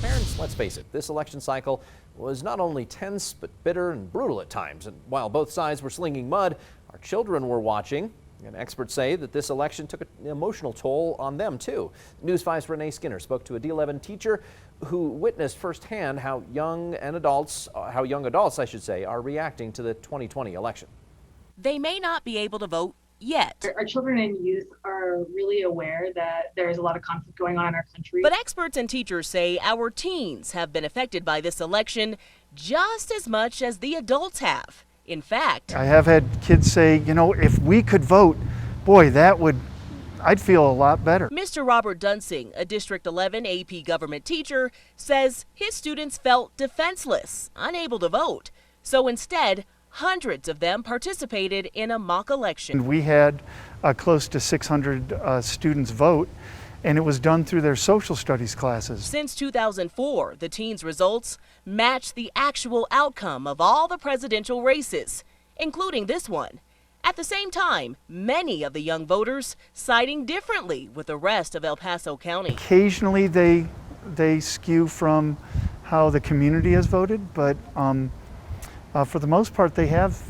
Parents, let's face it, this election cycle was not only tense but bitter and brutal at times. And while both sides were slinging mud, our children were watching. And experts say that this election took an emotional toll on them too. News 5's RENAE Skinner spoke to a D11 teacher who witnessed firsthand how young adults, I should say, are reacting to the 2020 election. They may not be able to vote yet. Our children and youth are really aware that there is a lot of conflict going on in our country. But experts and teachers say our teens have been affected by this election just as much as the adults have. In fact, I have had kids say, you know, if we could vote, boy, I'd feel a lot better. Mr. Robert Dunsing, a District 11 AP government teacher, says his students felt defenseless, unable to vote. So instead, hundreds of them participated in a mock election. We had close to 600 students vote, and it was done through their social studies classes. Since 2004, the teens' results matched the actual outcome of all the presidential races, including this one. At the same time, many of the young voters siding differently with the rest of El Paso County. Occasionally they skew from how the community has voted, but for the most part they have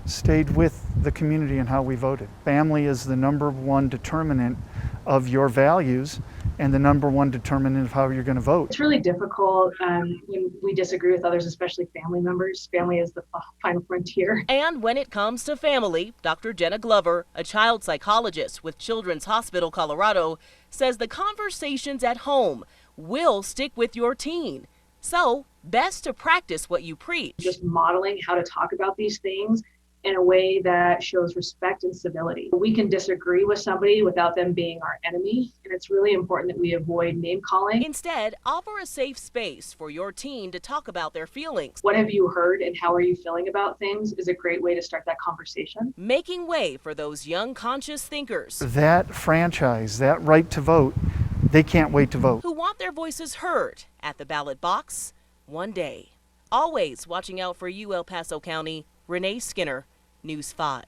stayed with the community and how we voted. Family is the #1 determinant of your values and the #1 determinant of how you're going to vote. It's really difficult when we disagree with others, especially family members. Family is the final frontier. And when it comes to family, Dr. Jenna Glover, a child psychologist with Children's Hospital Colorado, says the conversations at home will stick with your teen. So, best to practice what you preach. Just modeling how to talk about these things in a way that shows respect and civility. We can disagree with somebody without them being our enemy, and it's really important that we avoid name calling. Instead, offer a safe space for your teen to talk about their feelings. What have you heard and how are you feeling about things is a great way to start that conversation. Making way for those young conscious thinkers. That franchise, that right to vote, they can't wait to vote. Who want their voices heard at the ballot box one day. Always watching out for you, El Paso County. RENAE Skinner, News 5.